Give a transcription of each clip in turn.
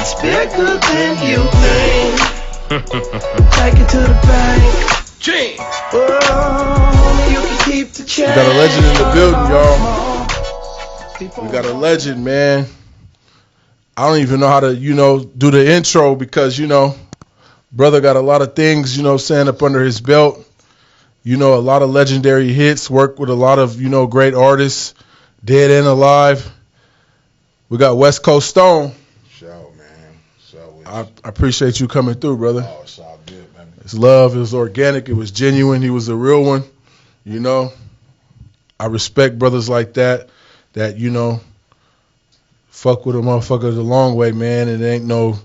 It's bigger than you think. Take it to the bank. G. Oh, you can keep the change. We got a legend in the building, y'all. We got a legend, man. I don't even know how to, do the intro because, brother got a lot of things, saying up under his belt. A lot of legendary hits, worked with a lot of, great artists, dead and alive. We got Westcoast Stone. Show, man. I appreciate you coming through, brother. Oh, it's all good, man. It's love. It was organic. It was genuine. He was a real one. I respect brothers like that, fuck with a motherfucker the long way, man. And there ain't no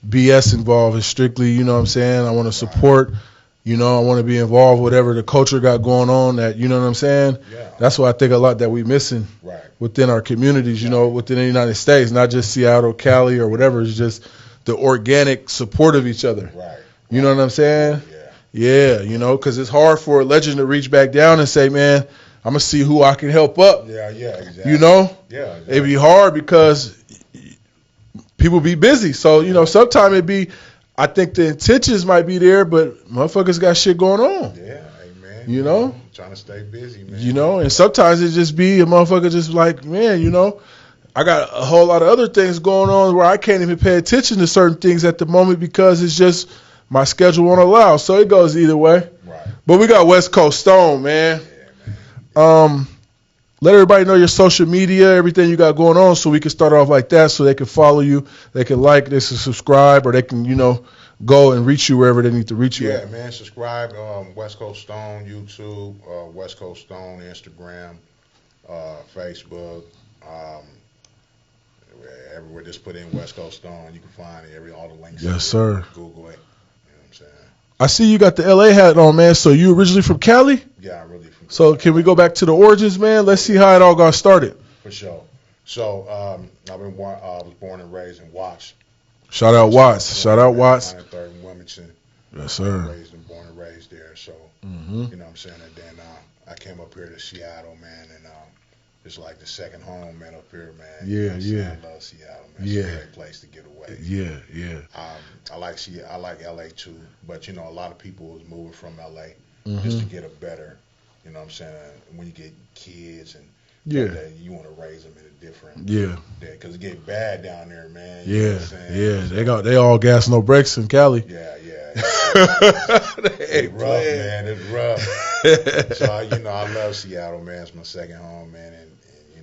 BS involved. It's strictly, I want to support, I want to be involved with whatever the culture got going on that, Yeah. That's why I think a lot that we missing within our communities, within the United States, not just Seattle, Cali, or whatever. It's just the organic support of each other. Right. You know what I'm saying? Yeah. Yeah, because it's hard for a legend to reach back down and say, man, I'm going to see who I can help up. Yeah, exactly. Yeah, exactly. It'd be hard because people be busy. So, sometimes it'd be, I think the intentions might be there, but motherfuckers got shit going on. Yeah, amen. Trying to stay busy, man. And sometimes it just be a motherfucker just like, man, I got a whole lot of other things going on where I can't even pay attention to certain things at the moment because it's just my schedule won't allow. So it goes either way. Right. But we got Westcoast Stone, man. Yeah, man. Let everybody know your social media, everything you got going on, so we can start off like that so they can follow you, they can like, they can subscribe, or they can, go and reach you wherever they need to reach you. Yeah, man. Subscribe. Westcoast Stone, YouTube, Westcoast Stone, Instagram, Facebook. Everywhere, just put in Westcoast Stone. You can find it. All the links. Yes, sir. Google it. You know what I'm saying? I see you got the LA hat on, man. So you originally from Cali? Yeah, I'm really from Cali. So can we go back to the origins, man? Let's see how it all got started. For sure. So I was born and raised in Watts. Shout out Watts. Shout out Watts. 103rd in Wilmington. Yes, sir. Born and raised there. So, you know what I'm saying? And then I came up here to Seattle, man, and it's like the second home, man, up here, man. Yeah. I love Seattle, man. It's a great place to get away. Yeah. I like LA too, but a lot of people was moving from LA just to get a better, you know what I'm saying? When you get kids and you want to raise them in a different, because it get bad down there, man. You know what I'm saying? They all gas no brakes in Cali. Yeah. It's rough, man. It's rough. So I love Seattle, man. It's my second home, man, and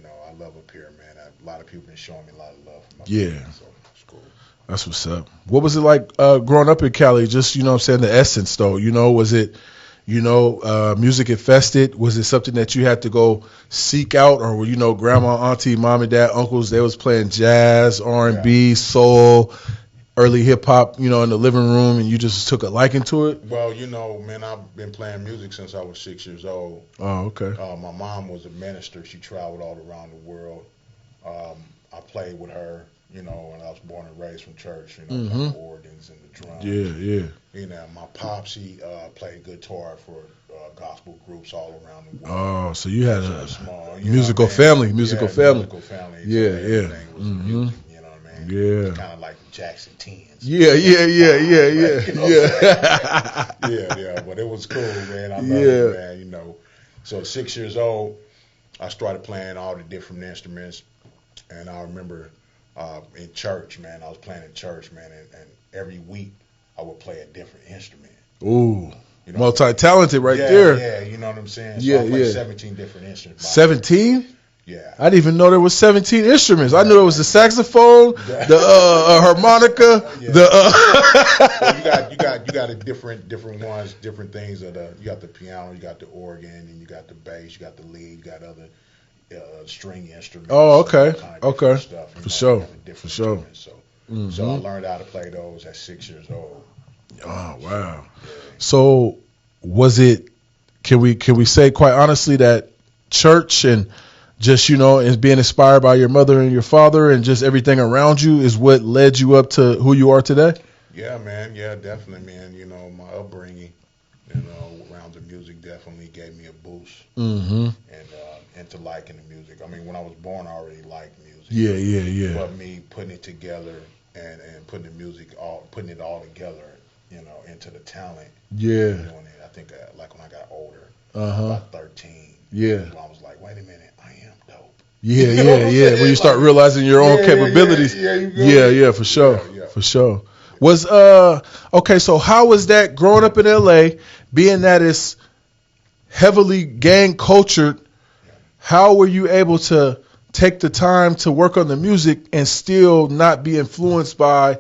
I love up here, man. A lot of people been showing me a lot of love from up here, so it's cool. That's what's up. What was it like growing up in Cali? Just, the essence, though. Was it, music infested? Was it something that you had to go seek out? Or were, grandma, auntie, mom and dad, uncles, they was playing jazz, R&B, soul, early hip-hop, in the living room, and you just took a liking to it? Well, man, I've been playing music since I was 6 years old. Oh, okay. My mom was a minister. She traveled all around the world. I played with her, and I was born and raised from church, the organs and the drums. Yeah. My pops, he played guitar for gospel groups all around the world. Oh, so you had a small, musical family. Musical family. So everything was music, you know what I mean? Yeah. It's kind of like Jackson 10s. Yeah. Yeah, but it was cool, man. I love it, man, So 6 years old, I started playing all the different instruments, and I remember in church, man, I was playing in church, man, and every week I would play a different instrument. Ooh, multi-talented there. Yeah, you know what I'm saying? So I played 17 different instruments. 17? Yeah. I didn't even know there was 17 instruments. I knew it was the saxophone, the harmonica, you got a different ones, different things. You got the piano, you got the organ, and you got the bass, you got the lead, you got other string instruments. Oh, okay, stuff, for sure. So I learned how to play those at 6 years old. Oh, wow. So was it? Can we say quite honestly that church and just, and being inspired by your mother and your father and just everything around you is what led you up to who you are today? Yeah, man. Yeah, definitely, man. My upbringing, around the music definitely gave me a boost. And into liking the music. I mean, when I was born, I already liked music. Yeah. But me putting it together and putting it all together, you know, into the talent. Yeah. Doing it. I think like when I got older, Uh-huh. about 13. Yeah. I was like, wait a minute, I am dope. Yeah, You know what I'm yeah. saying? When you start Like, realizing your own capabilities. Yeah, For sure. Yeah. For sure. Was okay, so how was that growing up in LA, being that it's heavily gang cultured, how were you able to take the time to work on the music and still not be influenced by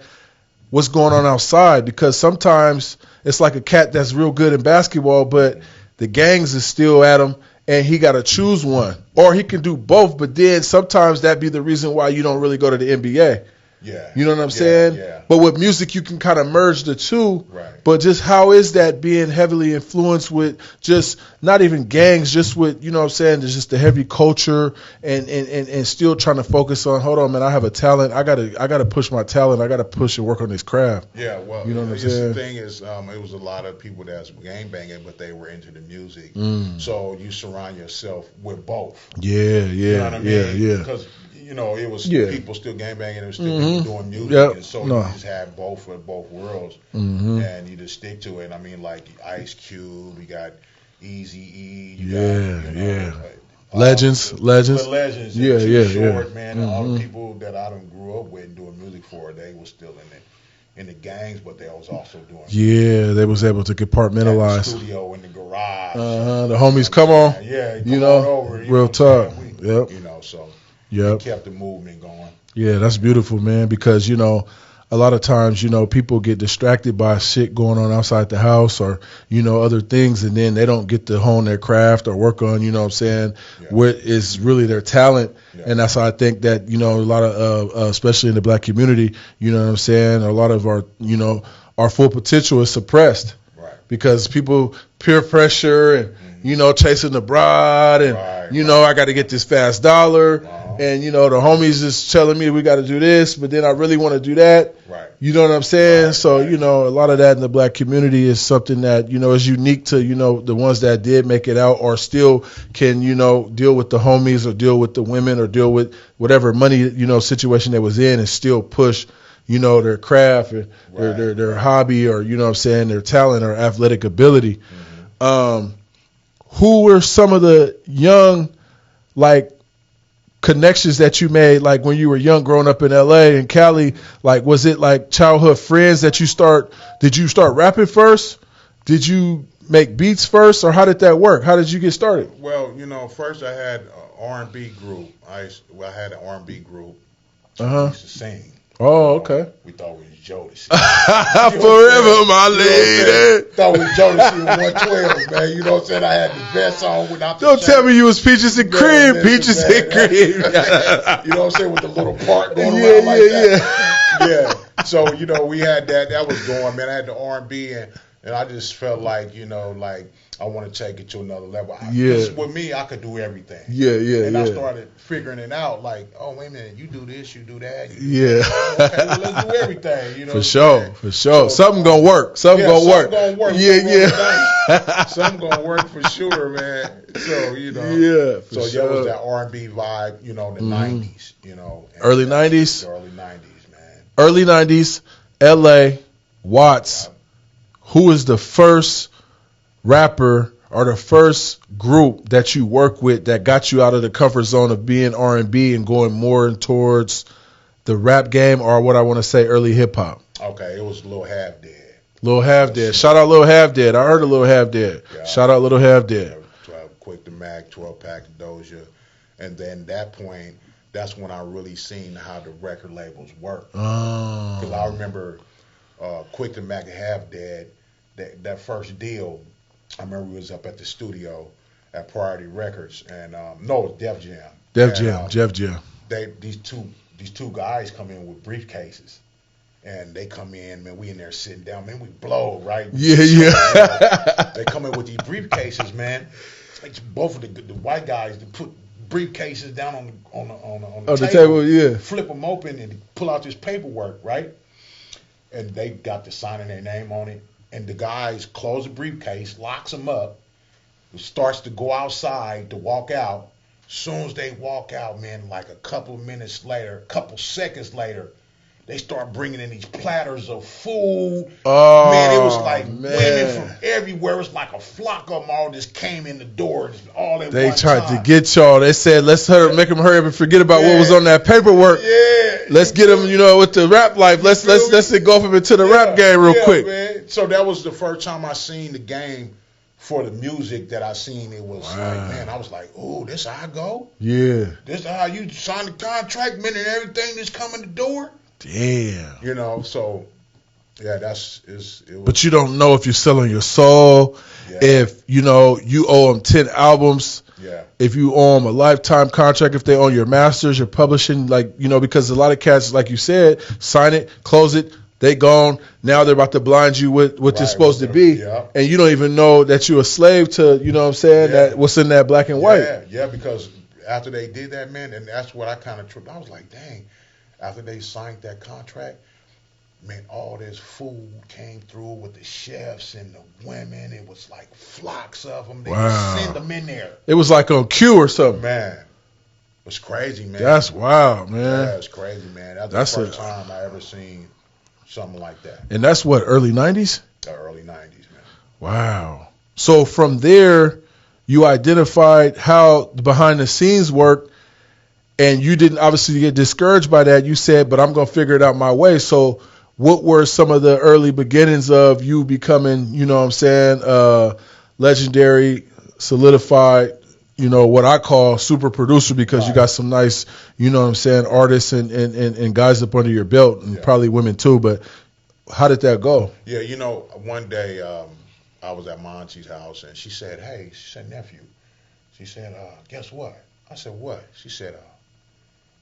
what's going on outside? Because sometimes it's like a cat that's real good in basketball, but the gangs is still at him and he got to choose one. Or he can do both, but then sometimes that be the reason why you don't really go to the NBA. Yeah. You know what I'm saying? Yeah. But with music, you can kind of merge the two. Right. But just how is that being heavily influenced with just not even gangs, just with, you know what I'm saying, there's just the heavy culture and still trying to focus on, hold on, man, I have a talent. I gotta push my talent. I gotta push and work on this craft. Yeah, well, you know what I'm saying? The thing is, it was a lot of people that's gang banging, but they were into the music. So you surround yourself with both. Yeah. You know what I mean? Yeah. Because you know, it was Yeah. people still gang banging and still people doing music, Yep. and so No. you just had both worlds, and you just stick to it. I mean, like Ice Cube, you got Eazy-E, you got, you know, Legends. The legends, Yeah, and Too yeah, Short, yeah. man. All the people that I done grew up with and doing music for, they were still in the gangs, but they was also doing. Yeah, they was able to At the compartmentalize. studio in the garage. The homies, come on. Yeah, You come know, on over. You real know talk. Yep. You know, so Yep. it kept the movement going. Yeah, that's beautiful, man, because, you know, a lot of times, you know, people get distracted by shit going on outside the house or, you know, other things, and then they don't get to hone their craft or work on, you know what I'm saying, what is really their talent. Yeah. And that's why I think that, you know, a lot of, especially in the black community, you know what I'm saying, a lot of our, you know, our full potential is suppressed. Right. Because people peer pressure and, you know, chasing the broad and, you know, I got to get this fast dollar. And, you know, the homies is telling me we got to do this, but then I really want to do that. Right. You know what I'm saying? So, you know, a lot of that in the black community is something that, you know, is unique to, you know, the ones that did make it out or still can, you know, deal with the homies or deal with the women or deal with whatever money, you know, situation they was in and still push, you know, their craft or their hobby or, you know what I'm saying, their talent or athletic ability. Who were some of the young, like, connections that you made, like, when you were young growing up in LA and Cali? Like, was it like childhood friends that did you start rapping first? Did you make beats first, or how did that work? How did you get started? Well, you know, first I had an R&B group. I had an R&B group. We used to sing. Oh, okay. We thought we was Jodeci. Forever, my lady. Thought we was Jodeci in 112, man. You know what I'm saying? I had the vest on without the Don't tell shirt. me you was Peaches and Cream. Man, Peaches man. and Cream. You know what I'm saying? With the little part going around like that. Yeah. So, you know, we had that. That was going, man. I had the R&B, and I just felt like, you know, like, I want to take it to another level. With me, I could do everything. And I started figuring it out, like, oh, wait a minute, you do this, you do that. Okay, well, let's do everything. You know, For sure. Something gonna work. Something gonna work. Something gonna work for sure, man. So, you know. Yeah, for so sure. that was that R&B vibe, you know, the 90s, you know. Early 90s? The early 90s, man. Early 90s, LA, Watts. Who is the first rapper or the first group that you work with that got you out of the comfort zone of being R&B and going more towards the rap game, or what I want to say, early hip hop? Okay, it was Lil Half Dead. Lil Half Dead. Shout out Lil Half Dead. I heard of Lil Half Dead. Yeah. Shout out Lil Half Dead. 12 Quick to Mac, 12 Pack of Doja. And then that point, that's when I really seen how the record labels work. Because I remember Quick to Mac and Half Dead, that first deal, I remember we was up at the studio at Priority Records, and no, it was Def Jam. Jeff Jam. These two guys come in with briefcases, and they come in, man. We in there sitting down, man. We blow, right? Yeah. They come in with these briefcases, man. Like both of the white guys, they put briefcases down on the table, yeah. Flip them open and pull out this paperwork, right? And they got the signing their name on it. And the guys close the briefcase, locks them up, starts to go outside to walk out. Soon as they walk out, man, like a couple seconds later, They start bringing in these platters of food. Oh, man, it was like man. women from everywhere. It was like a flock of them all just came in the door all at They one tried time. to get y'all. They said, let's make them hurry up and forget about what was on that paperwork. Yeah. Let's get them, with the rap life. Let's engulf them into the rap game real quick. Man. So that was the first time I seen the game for the music that I seen. It was like, man, I was like, oh, this how I go? Yeah. This how you sign the contract, man, and everything that's coming the door? Damn. So, yeah, it was. But you don't know if you're selling your soul, if, you owe them 10 albums. Yeah. If you owe them a lifetime contract, if they own your masters, your publishing, because a lot of cats, like you said, sign it, close it, they gone. Now they're about to blind you with what you're supposed to be. Yeah. And you don't even know that you're a slave to, that what's in that black and white. Yeah, because after they did that, man, and that's what I kind of tripped. I was like, dang, after they signed that contract, man, all this food came through with the chefs and the women. It was like flocks of them. They would send them in there. It was like on cue or something. Man, it was crazy, man. That's wild, man. Yeah, it's crazy, man. That's the first time I ever seen something like that. And that's what, early 90s? The early 90s, man. Wow. So from there, you identified how the behind the scenes worked, and you didn't obviously get discouraged by that. You said, but I'm going to figure it out my way. So what were some of the early beginnings of you becoming, legendary, solidified, what I call super producer, because you got some nice, artists and guys up under your belt, and probably women too. But how did that go? Yeah, one day I was at my auntie's house, and she said, hey, nephew, she said, guess what? I said, what? She said,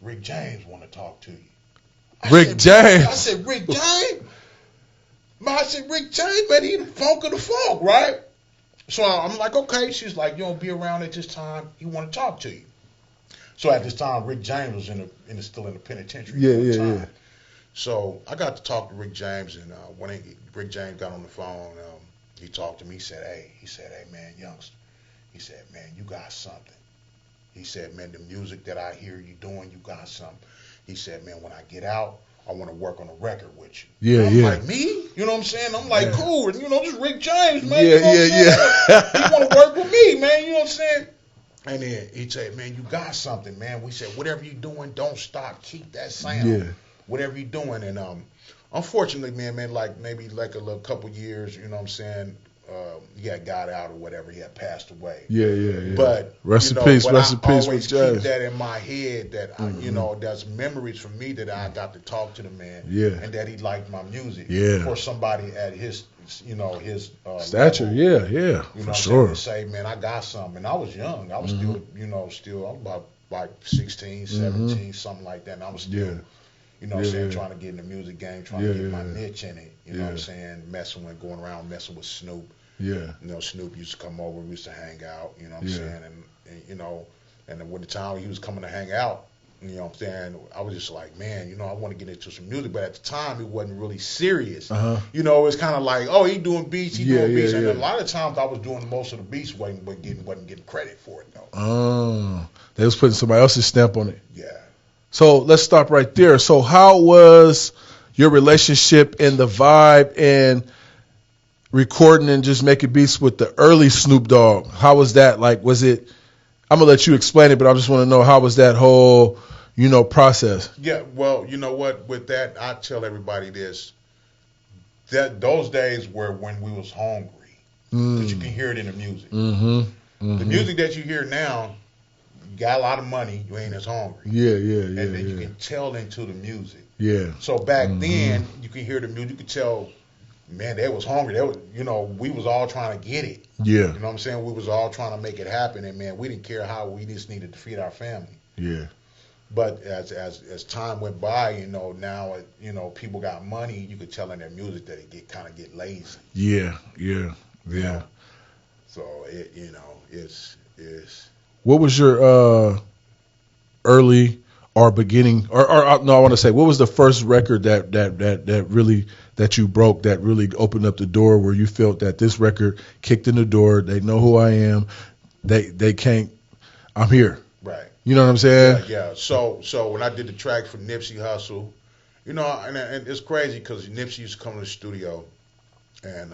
Rick James want to talk to you. Rick James? I said, Rick James? I said, Rick James, man, he the funk of the funk, right? So I'm like, okay. She's like, you don't be around at this time. He want to talk to you. So at this time, Rick James was still in the penitentiary. Yeah. So I got to talk to Rick James, and when Rick James got on the phone, he talked to me. He said, hey, man, youngster. He said, man, you got something. He said, man, the music that I hear you doing, you got something. He said, man, when I get out, I want to work on a record with you. I'm like, me? You know what I'm saying? I'm like, cool. This Rick James, man. Yeah. He want to work with me, man. You know what I'm saying? And then he said, man, you got something, man. We said, whatever you're doing, don't stop. Keep that sound. Yeah. Whatever you're doing. And unfortunately, man, like maybe like a little couple years, you know what I'm saying? He had got out or whatever. He had passed away. Yeah. But rest in peace. Rest in peace with James. I always keep that in my head that there's memories for me that I got to talk to the man. Yeah. And that he liked my music. Yeah. For somebody at his his stature. Level, Yeah. For sure. To say, man, I got something. And I was young. I was still I was about like 16, 17, something like that. And I was still. Trying to get in the music game, trying to get my niche in it. You know what I'm saying? Going around messing with Snoop. Yeah. Snoop used to come over. We used to hang out. You know what I'm saying? And when the time he was coming to hang out, you know what I'm saying? I was just like, man, I want to get into some music. But at the time, it wasn't really serious. It's kind of like, oh, he doing beats, doing beats. And a lot of times I was doing most of the beats, wasn't getting credit for it, though. Oh. They was putting somebody else's stamp on it. Yeah. So let's stop right there. So how was your relationship and the vibe and recording and just making beats with the early Snoop Dogg? How was that? Like, was it, I'm going to let you explain it, but I just want to know, how was that whole, process? Yeah, well, you know what? With that, I tell everybody this. That those days were when we was hungry. Because you can hear it in the music. The music that you hear now, you got a lot of money, you ain't as hungry. And then you can tell into the music. Yeah. So back then, you can hear the music, you could tell, man, they was hungry. They was, we was all trying to get it. Yeah. You know what I'm saying? We was all trying to make it happen, and man, we didn't care how, we just needed to feed our family. Yeah. But as time went by, now people got money, you could tell in their music that it kind of get lazy. Yeah. So it's What was your early or beginning, or no, I want to say, what was the first record that really, that you broke, that really opened up the door, where you felt that this record kicked in the door, they know who I am, they can't, I'm here. Right. You know what I'm saying? Yeah. So when I did the track for Nipsey Hussle You know, and it's crazy because Nipsey used to come to the studio and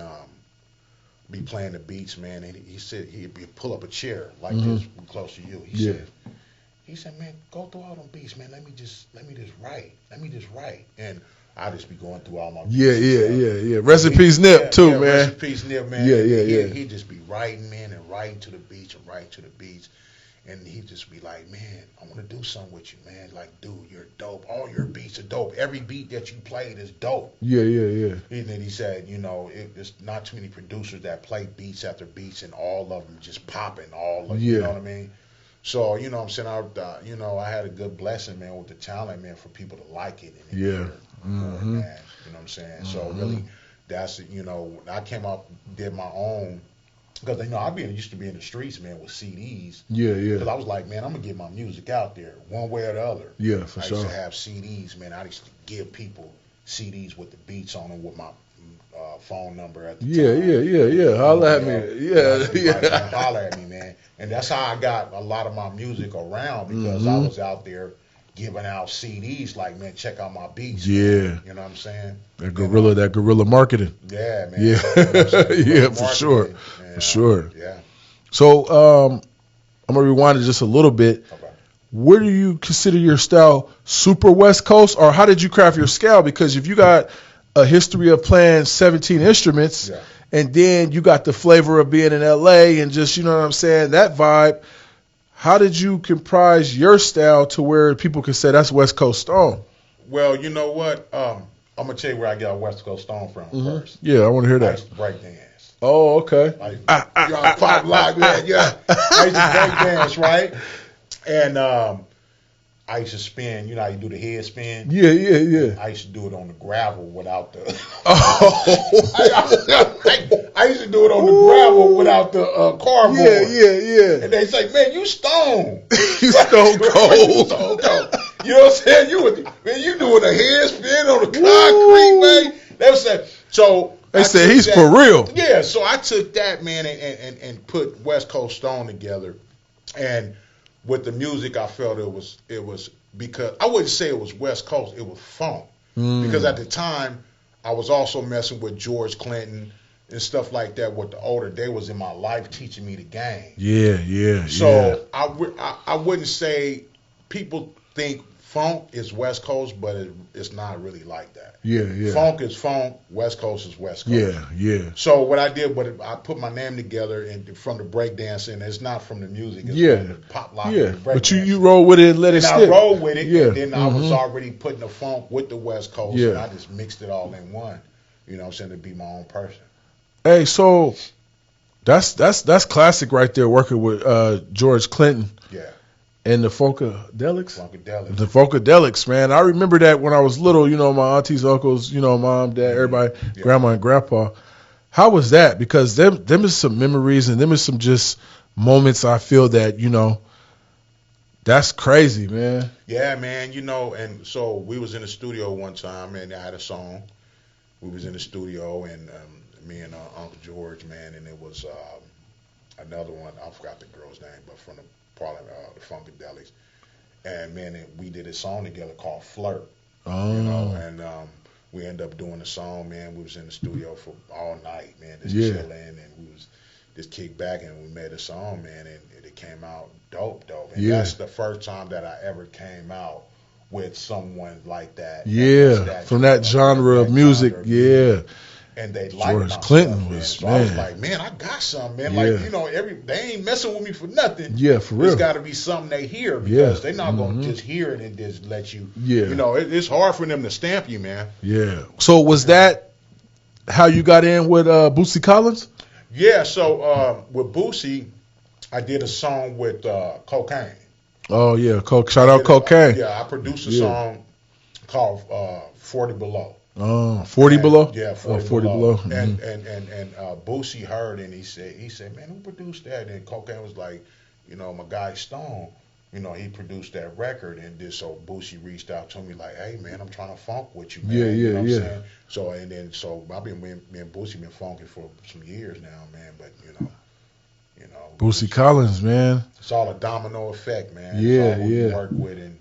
be playing the beats, man. And he said he'd pull up a chair like this close to you. He said, man, go through all them beats, man. Let me just write. And I just be going through all my beats. Yeah. Rest in peace, Nip, too, man. Rest in peace, Nip, man. Yeah. He'd just be writing, man, and writing to the beats. And he'd just be like, man, I want to do something with you, man. Like, dude, you're dope. All your beats are dope. Every beat that you played is dope. Yeah. And then he said, you know, there's not too many producers that play beats after beats and all of them just popping. You know what I mean? So, you know what I'm saying? I had a good blessing, man, with the talent, man, for people to like it. And hear it more, man. You know what I'm saying? So, really, that's, you know, I came out, did my own. Because, you know, I used to be in the streets, man, with CDs. Yeah. Because I was like, man, I'm going to get my music out there one way or the other. Yeah, for sure. I used to have CDs, man. I used to give people CDs with the beats on them with my phone number at the time. Yeah. Holla at me. Yeah. Holla at me, man. And that's how I got a lot of my music around because I was out there giving out CDs like, man, check out my beats. Yeah. Man. You know what I'm saying? That guerrilla marketing. Yeah, man. Yeah. You know for sure. And, for sure. Yeah. So I'm going to rewind it just a little bit. Okay. Where do you consider your style super West Coast, or how did you craft your scale? Because if you got a history of playing 17 instruments and then you got the flavor of being in L.A. and just, you know what I'm saying, that vibe, how did you comprise your style to where people can say that's West Coast Stone? Well, you know what? I'm going to tell you where I got West Coast Stone from first. Yeah, I want to hear I that. used to break dance. Oh, okay. Pop lock, man. Yeah. I used to break dance, right? And I used to spin, you know how you do the head spin? Yeah. I used to do it on the gravel without the... Oh. I used to do it on the gravel without the cardboard. Yeah. And they say, man, you stone. You stone cold. Stone cold. You know what I'm saying? You doing a head spin on the concrete, man. They would say, so... They said he's for real. Yeah, so I took that, man, and put West Coast Stone together. And with the music, I felt it was because I wouldn't say it was West Coast, it was funk. Because at the time, I was also messing with George Clinton and stuff like that. With the older, they was in my life teaching me the game. Yeah. So I wouldn't say people think funk is West Coast, but it's not really like that. Yeah. Funk is funk. West Coast is West Coast. Yeah. So what I did, I put my name together and from the breakdancing. It's not from the music. It's from the pop lock. Yeah. And But you roll with it and let it stick. I roll with it. Yeah. And then I was already putting the funk with the West Coast. Yeah. And I just mixed it all in one. You know what I'm saying? To be my own person. Hey, so that's classic right there. Working with George Clinton. Yeah. And the Funkadelics? The Funkadelics. Funkadelics, man. I remember that when I was little, you know, my aunties, uncles, you know, mom, dad, everybody, grandma and grandpa. How was that? Because them is some memories and them is some just moments I feel that, you know, that's crazy, man. Yeah, man, you know, and so we was in the studio one time and I had a song. We was in the studio and me and Uncle George, man, and it was another one. I forgot the girl's name, but from the Funkadelics, and man, we did a song together called Flirt. Oh. You know, and we ended up doing the song, man. We was in the studio for all night, man, just chilling, and we was just kicked back, and we made a song, man, and it came out dope. And that's the first time that I ever came out with someone like that. Yeah, from that genre of music. Yeah. And they liked George my Clinton stuff, was, so I was like, man, I got something, man. Like, you know, they ain't messing with me for nothing. Yeah, for real. It's got to be something they hear because they're not going to just hear it and just let you. Yeah. You know, it's hard for them to stamp you, man. Yeah. So was that how you got in with Bootsy Collins? Yeah. So with Bootsy, I did a song with Cocaine. Oh yeah, shout out Cocaine. I produced a song called 40 Below. Oh, 40 Below? Yeah, 40 Below. And Boosie heard and he said, man, who produced that? And Cocaine was like, you know, my guy Stone, you know, he produced that record. And so Boosie reached out to me like, hey, man, I'm trying to funk with you, man. You know what I'm saying? So I've been, me and Boosie been funking for some years now, man. But, You know, Boosie Collins, man. it's all a domino effect, man. Yeah, it's all who yeah. you work with and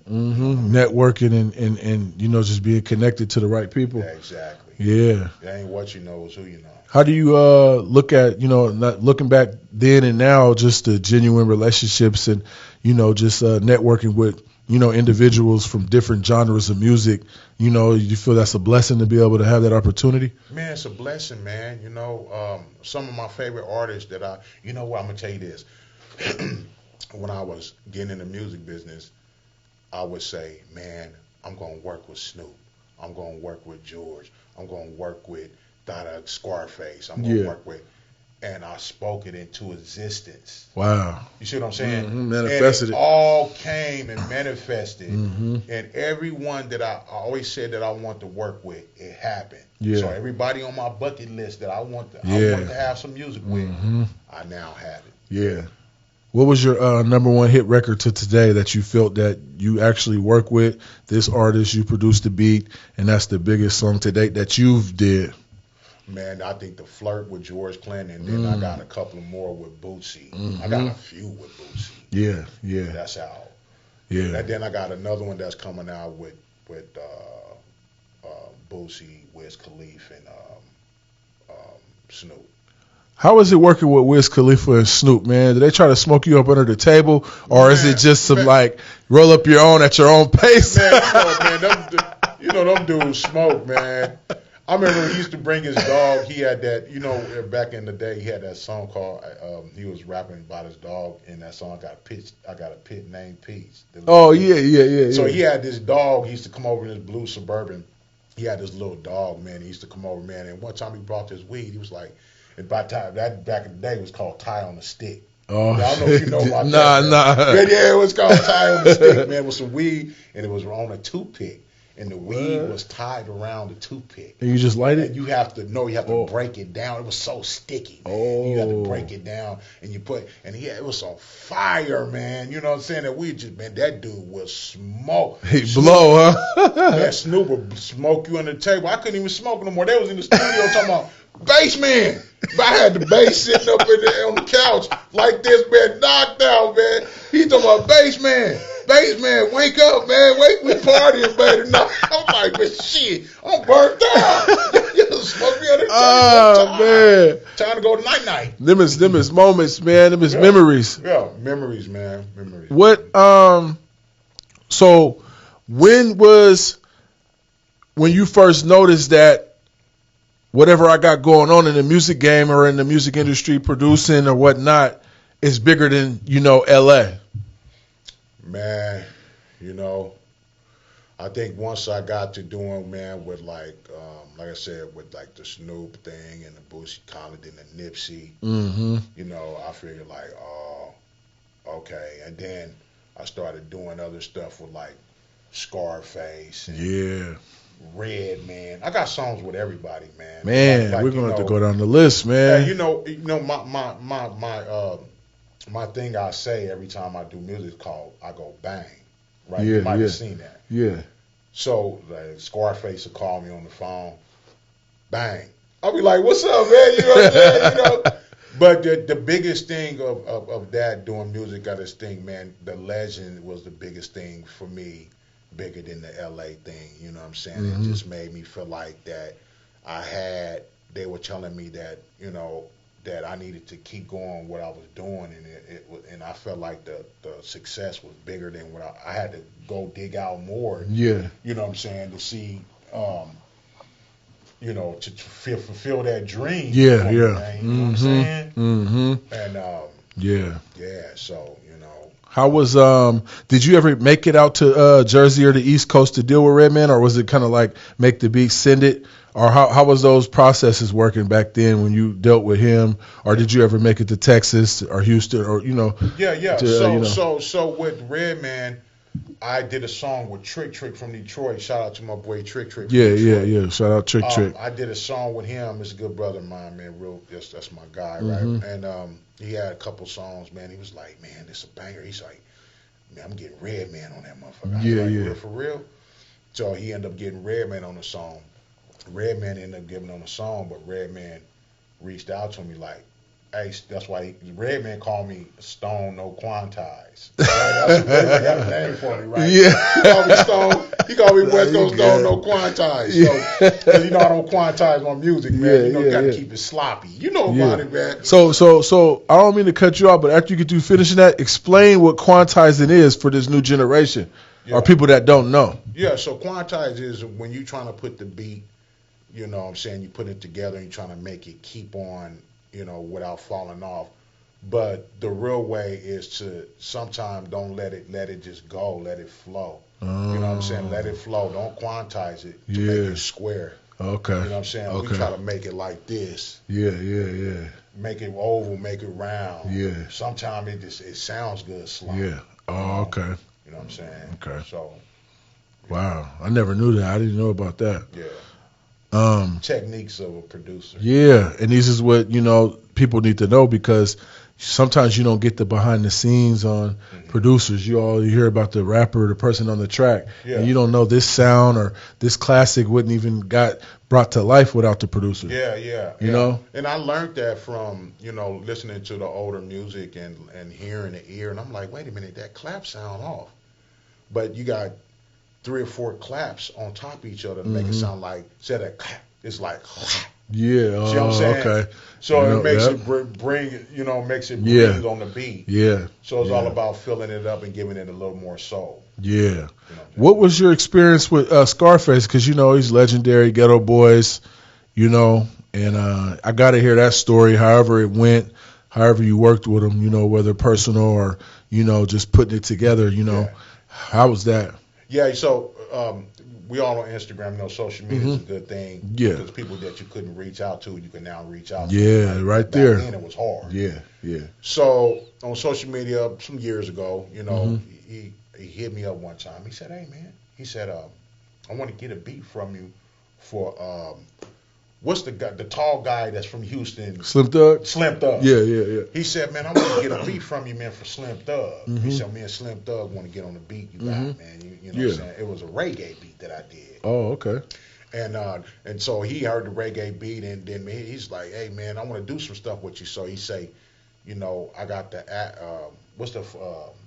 Networking and just being connected to the right people. yeah, exactly. Yeah. It ain't what you know, it's who you know. How do you look at, not looking back then and now, just the genuine relationships and, just networking with, individuals from different genres of music? You feel that's a blessing to be able to have that opportunity? Man, it's a blessing, man. Some of my favorite artists that I'm going to tell you this. When I was getting in the music business, I would say, man, I'm going to work with Snoop. I'm going to work with George. I'm going to work with Dada Scarface. I'm going to work with, and I spoke it into existence. Wow. You see what I'm saying? Manifested and it. All came and manifested. Mm-hmm. And everyone that I always said that I want to work with, it happened. Yeah. So everybody on my bucket list that I want to have some music with, I now have it. Yeah. What was your number one hit record to today that you felt that you actually work with this artist, you produced the beat, and that's the biggest song to date that you've did? Man, I think the Flirt with George Clinton, and then I got a couple more with Bootsy. I got a few with Bootsy. Yeah. That's out. Yeah. And then I got another one that's coming out with Bootsy, Wiz Khalifa, and Snoop. How is it working with Wiz Khalifa and Snoop, man? Do they try to smoke you up under the table, or is it just some roll up your own at your own pace? Man, them dudes smoke, man. I remember he used to bring his dog. He had that, back in the day, he had that song called. He was rapping about his dog, and that song I got a pit named Peach. Oh yeah. So he had this dog. He used to come over in his blue Suburban. He had this little dog, man. He used to come over, man. And one time he brought this weed. He was like, and by the time that back in the day was called Tie on the Stick. Oh, I don't know if you know about nah. that. Yeah, it was called Tie on the Stick, man. With some weed, and it was on a toothpick. And the weed was tied around the toothpick. And you just light it? And you have to break it down. It was so sticky, man. You have to break it down, and it was on fire, man. You know what I'm saying? That dude was smoke. He blow, huh? Man, Snoop would smoke you under the table. I couldn't even smoke no more. They was in the studio talking about, bass man. I had the bass sitting up on the couch like this, man, knocked out, man. He talking about, bass man, wake up, man. We partying, baby. No, I'm like, man, shit, I'm burnt out. You smoke me under the table. Oh, man. Time to go to night. Them is moments, man. Them is memories. Yeah, memories, man. Memories. What, so when you first noticed that whatever I got going on in the music game or in the music industry, producing or whatnot, is bigger than, LA? Man, I think once I got to doing, man, with like I said, with like the Snoop thing and the Boosie Collins and the Nipsey, I figured like, oh, okay. And then I started doing other stuff with like Scarface and Red, man. I got songs with everybody, man. Man, we're going to have to go down the list, man. My thing I say every time I do music called I go bang, right? You might have seen that. Yeah. So like, Scarface will call me on the phone, bang. I'll be like, "What's up, man?" You know what I'm saying? But the biggest thing of that doing music, got this thing, man. The legend was the biggest thing for me, bigger than the LA thing. You know what I'm saying? It just made me feel like that they were telling me that, that I needed to keep going what I was doing, and I felt like the success was bigger than what I had to go dig out more. Yeah. You know what I'm saying? To see, to fulfill that dream. Yeah. You know what I'm saying? And so, How was did you ever make it out to Jersey or the East Coast to deal with Redman, or was it kind of like make the beat, send it? Or how was those processes working back then when you dealt with him? Or did you ever make it to Texas or Houston or Yeah. To, so with Redman, I did a song with Trick from Detroit. Shout out to my boy Trick. Yeah. Shout out Trick. I did a song with him. He's a good brother of mine, man. That's my guy, right? And he had a couple songs, man. He was like, man, this is a banger. He's like, man, I'm getting Redman on that motherfucker. Real for real. So he ended up getting Redman on the song. Redman ended up giving on the song, but Redman reached out to me like, Hey, that's why Redman called me Stone No Quantize. That's Redman got a name for me, right? Yeah. He called me Stone. He called me West Coast Stone Yeah. No Quantize. Yeah. So, 'cause you know I don't quantize my music, man. Yeah, You know, yeah, you got to yeah. keep it sloppy. You know Yeah. about it, man. So I don't mean to cut you off, but after you get through finishing that, explain what quantizing is for this new generation or people that don't know. Yeah, so quantize is when you're trying to put the beat, you know what I'm saying, you put it together and you're trying to make it keep on, you know, without falling off. But the real way is to sometimes don't let it just go, let it flow. You know what I'm saying? Let it flow. Don't quantize it to make it square. Okay. You know what I'm saying? Okay. We try to make it like this. Yeah. Make it oval, make it round. Yeah. Sometimes it sounds good slow. Yeah. Oh, okay. You know what I'm saying? Okay. So Wow. I never knew that. I didn't know about that. yeah. Techniques of a producer. Yeah, and this is what, you know, people need to know because sometimes you don't get the behind the scenes on producers. You hear about the rapper, the person on the track, and you don't know this sound or this classic wouldn't even got brought to life without the producer. Yeah. You know? And I learned that from, you know, listening to the older music and hearing the ear, and I'm like, wait a minute, that clap sound off. But you got 3 or 4 claps on top of each other to make it sound like, instead of clap, it's like, yeah. see what I'm saying? Okay. So You know, it makes yep. it bring, you know, makes it breathe on the beat. Yeah. So it's all about filling it up and giving it a little more soul. Yeah. You know what was your experience with Scarface? Because, you know, he's legendary, Ghetto Boys, you know, and I got to hear that story, however it went, however you worked with him, you know, whether personal or, you know, just putting it together, you know. Yeah. How was that? Yeah, so we all on Instagram, you know, social media is a good thing. Yeah. Because people that you couldn't reach out to, you can now reach out to. Yeah, right Back there. then it was hard. Yeah. So on social media, some years ago, you know, he hit me up one time. He said, hey, man, he said, I want to get a beat from you for, what's the guy, the tall guy that's from Houston? Slim Thug? Slim Thug. Yeah. He said, man, I want to get a beat from you, man, for Slim Thug. He said, me and Slim Thug want to get on the beat you got, man. You know what I'm saying? It was a reggae beat that I did. Oh, okay. And so he heard the reggae beat, and then he's like, hey, man, I want to do some stuff with you. So he say, you know, I got the, what's the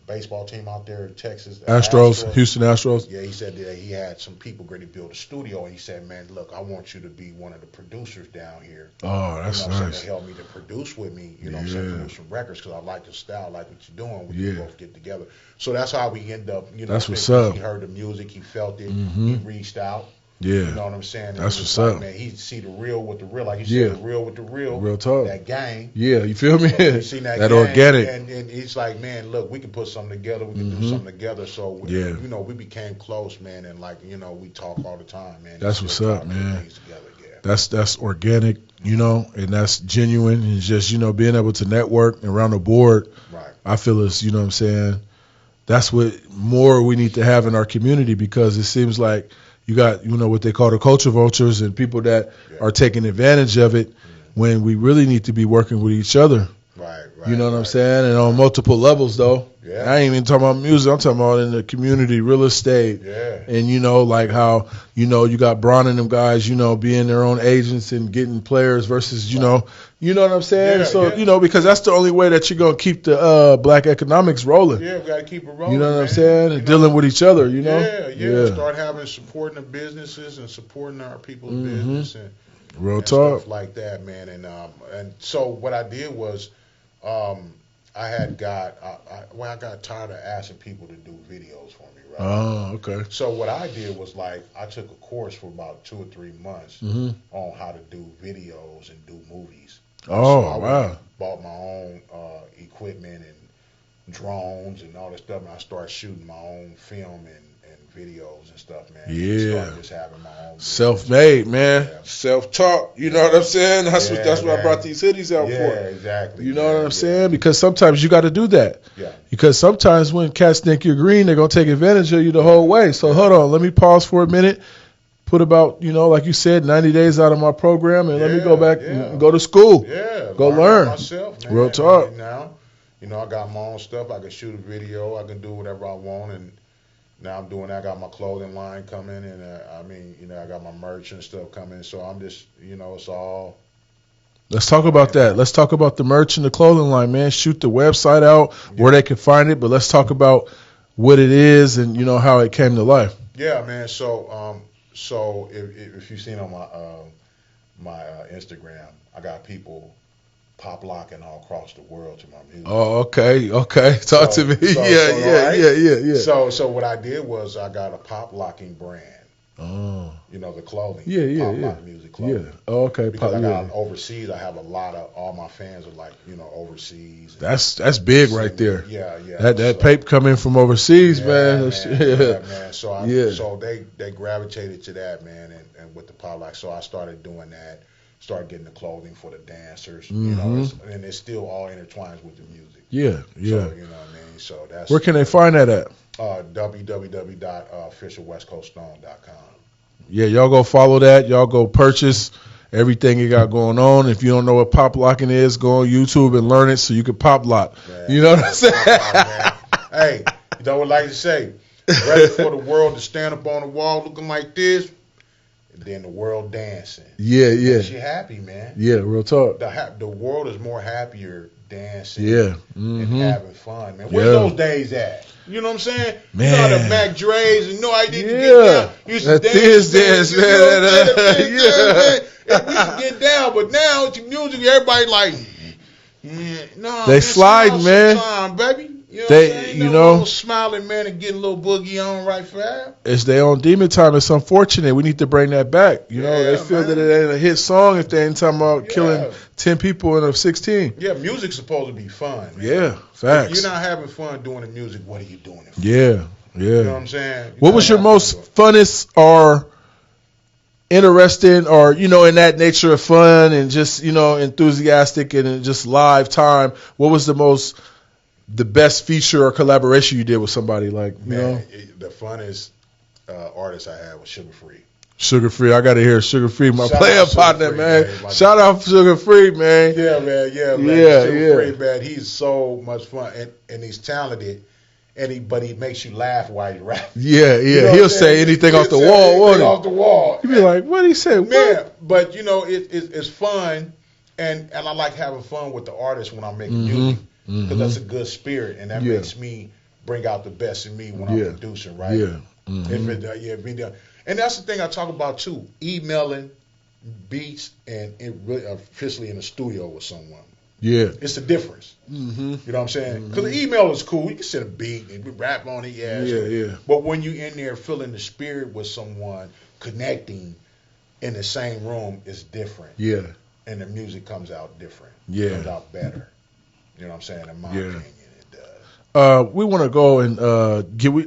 baseball team out there in Texas? The Astros, Houston Astros. Yeah, he said that he had some people ready to build a studio, and he said, man, look, I want you to be one of the producers down here. Oh, that's you know what I'm nice. saying, to help me to produce with me, you know what I'm saying, produce some records, because I like your style, I like what you're doing. We can both get together. So that's how we end up, you know. That's what's up. He heard the music, he felt it, he reached out. Yeah. You know what I'm saying? And That's it was what's like, up. man, he see the real with the real, like you said, the real with the real. Real talk. That gang. Yeah, you feel me? He seen that gang, organic. and he's like, man, look, we can put something together. We can do something together. So, you know, we became close, man, and like, you know, we talk all the time, man. That's what's up, man. Together, yeah. That's organic, you know, and that's genuine, and just, you know, being able to network around the board. Right. I feel it's, you know what I'm saying, that's what more we need to have in our community, because it seems like you got, you know, what they call the culture vultures and people that are taking advantage of it when we really need to be working with each other. Right. You know what I'm saying? And on multiple levels, though. Yeah. I ain't even talking about music. I'm talking about in the community, real estate. Yeah. And, you know, like how, you know, you got Braun and them guys, you know, being their own agents and getting players versus, you know what I'm saying? Yeah, so, yeah. you know, because that's the only way that you're going to keep the black economics rolling. Yeah, we got to keep it rolling. You know what I'm man. saying? And dealing with each other, you know? Yeah. Start having supporting the businesses and supporting our people's business and Real and talk. stuff like that, man. And so what I did was, I got tired of asking people to do videos for me, right? Oh, okay. So what I did was, like, I took a course for about 2 or 3 months on how to do videos and do movies. Oh, so I wow. bought my own equipment and drones and all that stuff, and I started shooting my own film and videos and stuff, man. Yeah. Started just having my own business. Self-made, man. Yeah. Self-taught. You know what I'm saying? That's what I man. brought these hoodies out Yeah, for. exactly. You know what I'm saying? Because sometimes you got to do that. Yeah. Because sometimes when cats think you're green, they're going to take advantage of you the whole way. So hold on. Let me pause for a minute. Put about, you know, like you said, 90 days out of my program, and let me go back and go to school. Yeah. Go learn. Myself, man. Real talk. And now, you know, I got my own stuff. I can shoot a video. I can do whatever I want. And now I'm doing that. I got my clothing line coming. And, I got my merch and stuff coming. So I'm just, you know, it's all Let's talk about that. Let's talk about the merch and the clothing line, man. Shoot the website out where they can find it, but let's talk about what it is and how it came to life. Yeah, man. So if you've seen on my Instagram, I got people pop locking all across the world to my music. Oh, okay. Talk to me. Yeah. So what I did was I got a pop locking brand. Oh. The clothing. Yeah. Pop lock music clothing. Yeah. Oh, okay. Because I got overseas, I have a lot of all my fans are like overseas. That's big right there. Yeah. That pape coming from overseas, man. Man. So they gravitated to that, man, and with the pop lock. So I started doing that. Started getting the clothing for the dancers, and it's still all intertwines with the music. Yeah. So, you know what I mean? So that's where can they find that at? www.officialwestcoaststone.com. Yeah, y'all go follow that. Y'all go purchase everything you got going on. If you don't know what pop locking is, go on YouTube and learn it so you can pop lock. Man, you know what I'm saying? Hey, you know what I like to say? Ready for the world to stand up on the wall looking like this? And then the world dancing. Yeah. Makes you happy, man. Yeah, real talk. The world is more happier dancing and having fun, man. Where's those days at? You know what I'm saying? Man. You know the Mac Dre's and I didn't get down. You used to dance, man. And we used to get down, but now it's music, everybody like, they slide, man. Sometime, baby. You know they, what I'm saying? No smiling, man, and getting a little boogie on right fast. It's their own demon time. It's unfortunate. We need to bring that back. They feel that it ain't a hit song if they ain't talking about killing 10 people in a 16. Yeah, music's supposed to be fun, man. Yeah, facts. If you're not having fun doing the music, what are you doing it for? Yeah. You know what I'm saying? What was your most funnest or interesting or, in that nature of fun and just, enthusiastic and just live time? What was the best feature or collaboration you did with somebody, like, the funnest artist I had was Sugar Free. Sugar Free, I gotta hear Sugar Free, my player partner, man. Man. Shout out Sugar Free, man. Yeah, man. Sugar Free, man. He's so much fun and he's talented. But he makes you laugh while he's rapping. Yeah. He'll say anything off the wall, won't he? Off the wall. You be like, what he say? Man, but it's fun, and I like having fun with the artist when I'm making music. Because that's a good spirit, and that makes me bring out the best in me when I'm producing, right? Yeah. And that's the thing I talk about too: emailing beats and really officially in the studio with someone. Yeah, it's the difference. You know what I'm saying? Because the email is cool; you can send a beat and we rap on it, yeah. But when you in there feeling the spirit with someone, connecting in the same room, is different. Yeah, and the music comes out different. Yeah, comes out better. You know what I'm saying? In my opinion, it does. We want to go and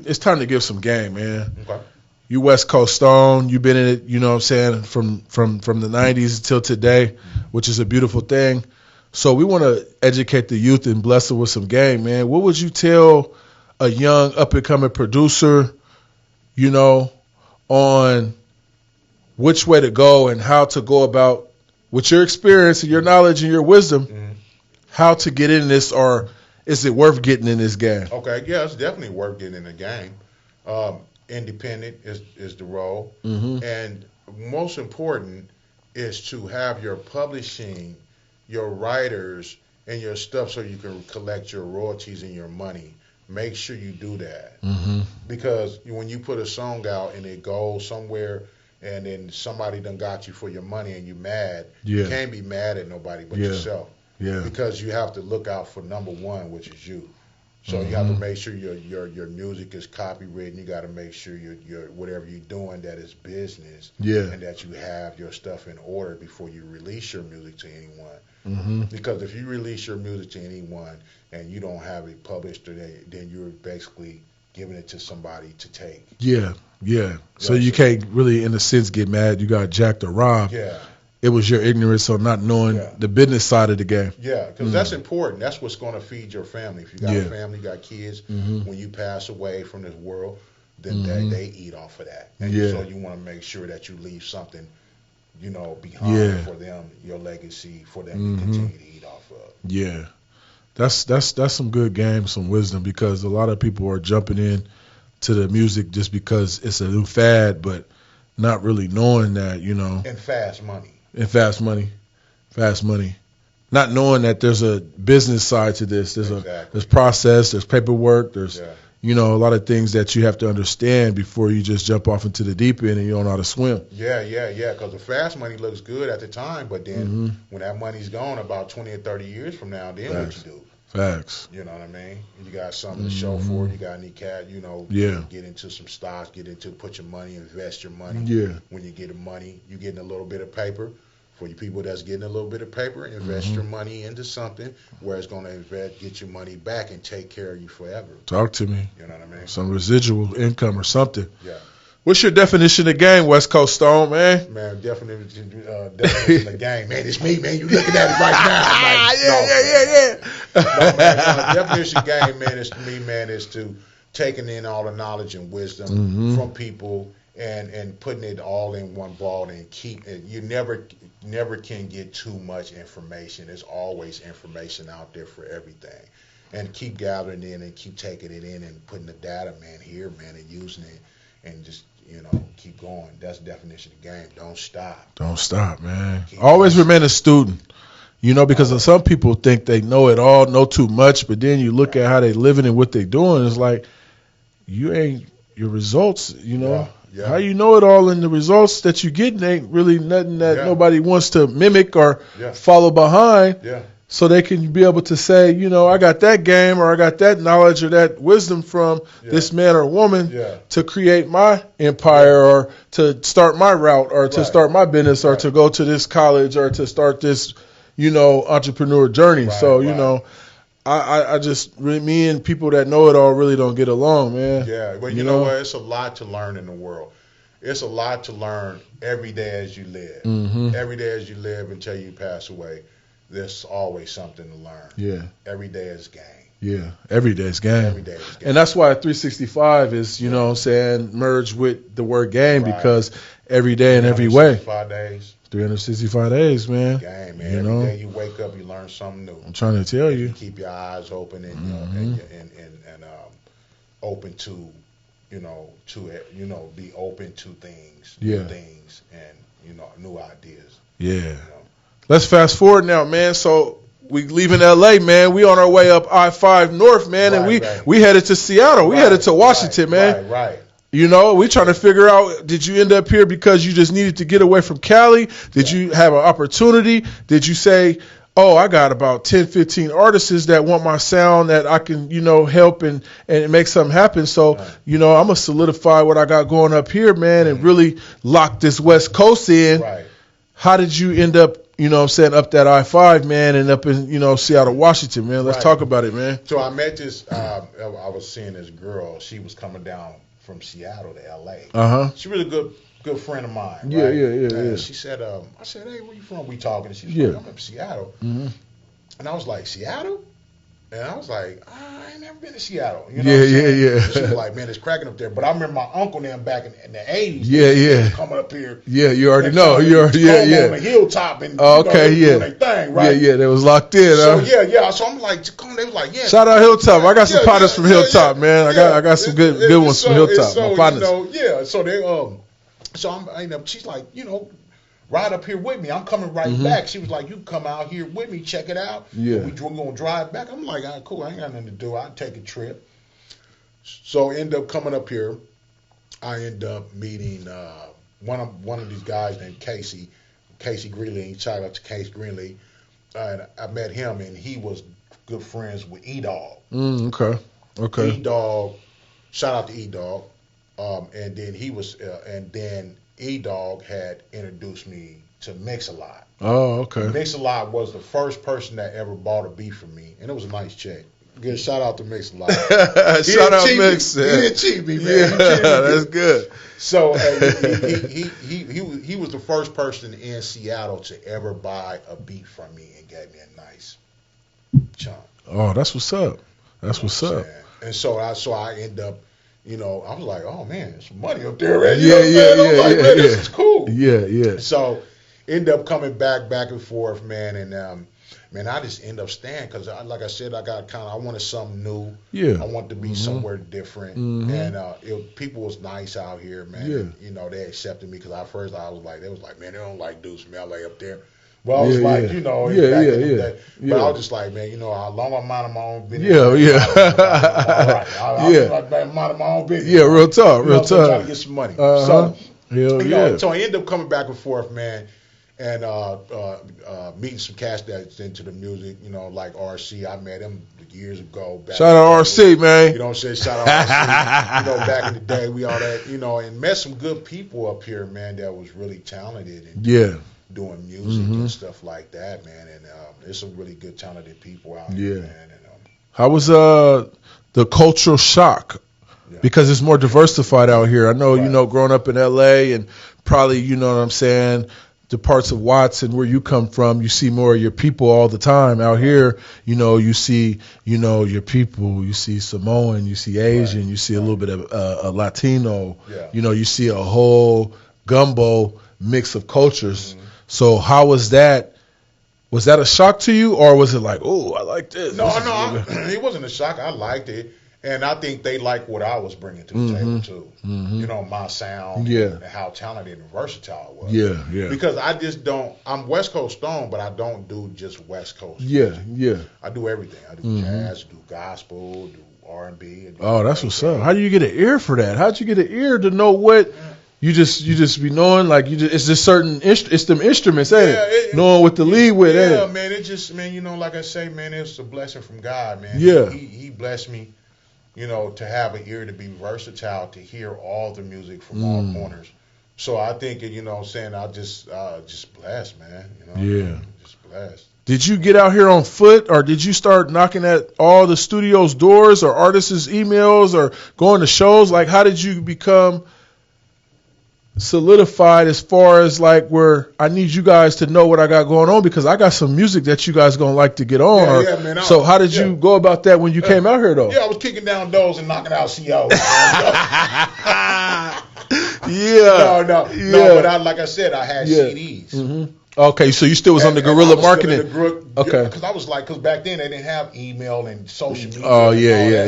it's time to give some game, man. Okay. You West Coast Stone, you've been in it, you know what I'm saying, from the 90s until today, which is a beautiful thing. So we want to educate the youth and bless them with some game, man. What would you tell a young up-and-coming producer, on which way to go and how to go about, with your experience and your knowledge and your wisdom, how to get in this, or is it worth getting in this game? Okay, yeah, it's definitely worth getting in the game. Independent is the role. And most important is to have your publishing, your writers, and your stuff so you can collect your royalties and your money. Make sure you do that. Because when you put a song out and it goes somewhere and then somebody done got you for your money and you mad, you can't be mad at nobody but yourself. Yeah. Because you have to look out for number one, which is you. So you have to make sure your music is copywritten. You got to make sure your whatever you're doing that is business. Yeah. And that you have your stuff in order before you release your music to anyone. Because if you release your music to anyone and you don't have it published today, then you're basically giving it to somebody to take. Yeah. So you can't really, in a sense, get mad. You got jacked or robbed. Yeah. It was your ignorance or not knowing the business side of the game. Yeah, because that's important. That's what's going to feed your family. If you got a family, got kids, when you pass away from this world, then they eat off of that. And so you want to make sure that you leave something, behind for them, your legacy, for them to continue to eat off of. Yeah, that's some good game, some wisdom, because a lot of people are jumping in to the music just because it's a new fad, but not really knowing that, And fast money. Fast money. Not knowing that there's a business side to this. There's process, there's paperwork, there's a lot of things that you have to understand before you just jump off into the deep end and you don't know how to swim. Yeah. Because the fast money looks good at the time, but then when that money's gone about 20 or 30 years from now, then what you do? Facts. You know what I mean? You got something to show for it. You got any cash, get into some stocks, put your money, invest your money. Yeah. When you get the money, you getting a little bit of paper. For you people that's getting a little bit of paper, invest your money into something where it's going to get your money back and take care of you forever. Talk to me. You know what I mean? Some residual income or something. Yeah. What's your definition of game, Westcoast Stone, man? Man, definition of game. Man, it's me, man. You looking at it right now. No, man, definition of game, man, is to me, man, is to taking in all the knowledge and wisdom from people and putting it all in one ball and keep it. You never can get too much information. There's always information out there for everything. And keep gathering in and keep taking it in and putting the data, man, here, man, and using it and just, keep going. That's the definition of game. Don't stop. Don't stop, man. Always remain a student. Because some people think they know it all, know too much, but then you look at how they living and what they doing, it's like your results, Yeah. How you know it all, and the results that you getting ain't really nothing that nobody wants to mimic or follow behind. Yeah. So they can be able to say, I got that game or I got that knowledge or that wisdom from this man or woman to create my empire or to start my route or to start my business or to go to this college or to start this, entrepreneur journey. So, I just, me and people that know it all really don't get along, man. Yeah, but you know what? It's a lot to learn in the world. It's a lot to learn every day as you live. Every day as you live until you pass away, there's always something to learn. Yeah. Every day is game. Yeah, every day is game. Every day is game. And that's why 365 is, merged with the word game because every day and every way. 365 days. 365 days, man. Game, man. Every day you wake up, you learn something new. I'm trying to tell you. Keep your eyes open and open to, be open to things, new things, and new ideas. Yeah. Let's fast forward now, man. So we leaving L.A., man. We on our way up I-5 North, man, and we headed to Seattle. We headed to Washington, man. Right. We trying to figure out, did you end up here because you just needed to get away from Cali? Did you have an opportunity? Did you say, I got about 10, 15 artists that want my sound that I can, help and make something happen. So, I'm going to solidify what I got going up here, man, and really lock this West Coast in. Right. How did you end up, up that I-5, man, and up in, Seattle, Washington, man? Let's talk about it, man. So I met this, I was seeing this girl. She was coming down from Seattle to L.A. She was a good friend of mine. Yeah, right? yeah. She said, I said, hey, where you from? We talking. And she was like, I'm from Seattle. And I was like, Seattle? And I was like, I ain't never been to Seattle. Yeah. She was like, man, it's cracking up there. But I remember my uncle and them back in the 80s. Yeah. Coming up here. Yeah, you already know. On the hilltop and doing their thing, right? Yeah, they was locked in. So So I'm like, they was like, yeah. Shout out Hilltop. I got some partners from Hilltop, man. I got some good ones from Hilltop. So, my partners. So they she's like, ride up here with me. I'm coming right back. She was like, you come out here with me, check it out. Yeah. We're going to drive back. I'm like, all right, cool. I ain't got nothing to do. I'll take a trip. So end up coming up here. I end up meeting one of these guys named Casey Greenlee. Shout out to Casey Greenlee. And I met him, and he was good friends with E-Dog. Okay. E-Dog, shout out to E-Dog. And then E-Dog had introduced me to Mix-a-Lot. Oh, okay. Mix-a-Lot was the first person that ever bought a beat from me, and it was a nice check. Good shout out to Mix-a-Lot. Shout out Mix. He didn't cheat me, man. Yeah, that's good. So he was the first person in Seattle to ever buy a beat from me and gave me a nice chunk. Oh, that's what's up. That's what's up. And so I end up, I was like, oh man, there's some money up there, man. Yeah. This is cool. Yeah. So end up coming back and forth, man, and man, I just end up staying because, like I said, I wanted something new. Yeah. I wanted to be somewhere different, and people was nice out here, man. Yeah. And, they accepted me because at first they was like, man, they don't like dudes from LA up there. Well, I was Yeah, like, yeah. you know, Yeah, back yeah, in the yeah. day. But Yeah. I was just like, man, you know, how long I mind my own business. Yeah, yeah. All right. I'll Yeah. mind my own business. Yeah, real talk, You know, real so trying to talk. get some money. Uh-huh. So, Hell you know, yeah. so I ended up coming back and forth, man, and meeting some cats that's into the music, you know, like RC. I met him years ago. Shout out RC, man. You know what I'm saying? Shout out RC. You know, back in the day, we all that, you know, and met some good people up here, man, that was really talented and doing music and stuff like that, man. And there's some really good, talented people out here, man. And, how was the cultural shock? Because it's more diversified out here. I know, you know, growing up in L.A. and probably, you know what I'm saying, the parts of Watts and where you come from, you see more of your people all the time. Out here, you know, you see, you know, your people. You see Samoan, you see Asian, you see a little bit of Latino. You know, you see a whole gumbo mix of cultures. So how was that? Was that a shock to you, or was it like, oh, I like this? No, it wasn't a shock. I liked it. And I think they liked what I was bringing to the table, too. You know, my sound and how talented and versatile I was. Yeah. Because I just don't, I'm West Coast Stone, but I don't do just West Coast music. I do everything. I do jazz, do gospel, do R&B. Oh, that's what's up. How do you get an ear for that? How'd you get an ear to know what you just be knowing? Like, it's just certain, it's them instruments, ain't it? Knowing what to lead with, ain't it? Yeah, man, it just, man, you know, like I say, man, it's a blessing from God, man. Yeah. He blessed me, you know, to have an ear to be versatile, to hear all the music from all corners. So I think, you know what I'm saying, I just blessed, man. You know, just blessed. Did you get out here on foot, or did you start knocking at all the studio's doors or artists' emails or going to shows? Like, how did you become solidified as far as like where I need you guys to know what I got going on, because I got some music that you guys gonna like to get on? Man, so how did you go about that when you came out here though? Yeah, I was kicking down doors and knocking out COs. No, but like I said, I had CDs. Okay, so you still was on the guerrilla marketing. Because I was like, because back then they didn't have email and social media. Oh yeah.